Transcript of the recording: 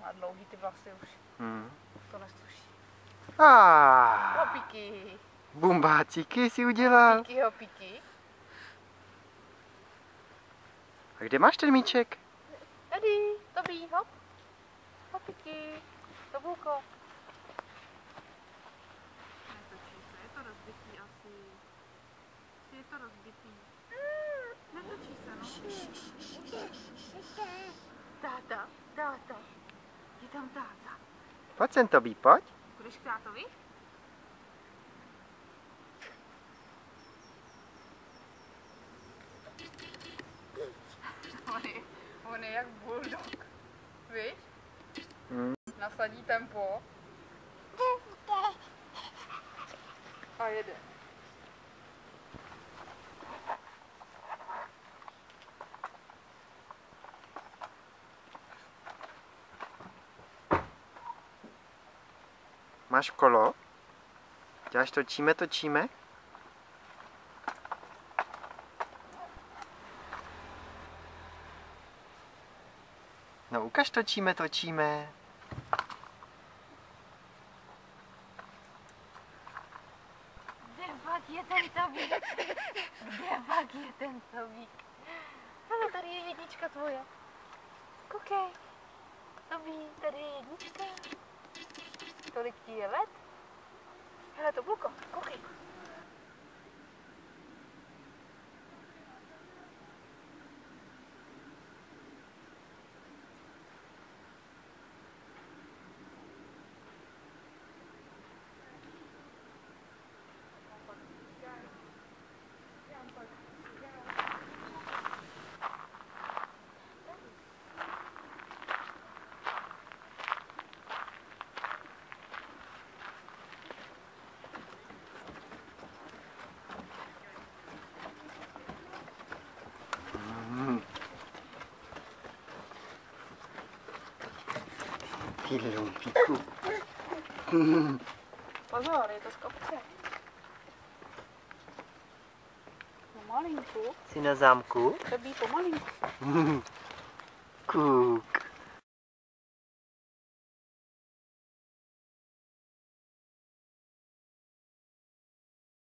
Má dlouhý ty vlasy už. To nesluší. Hopíky. Bumbácíky si udělal. Hopíky. A kde máš ten míček? Tady, dobrý, hop. Hopíky. Tobulko. Netočí se, je to rozbitý asi. Je to rozbitý. Netočí se, no. Táta. Je tam táta. Pojď sem, Tobí, pojď. Budeš k tátovi? On je jak bulldog. Víš? Nasadí tempo. A jede. Máš kolo? Děláš točíme? No ukaž točíme. Kde pak je ten Tobík? Hele, tady je jednička tvoje. Koukej. Tobí, tady je jednička. Kolik ti je let? Hele, Tobulko, koukej. Ty lumpíku. Pozor, je to z kopce. Pomalinku. Jsi na zámku? Tobí, pomalinku. Kuk.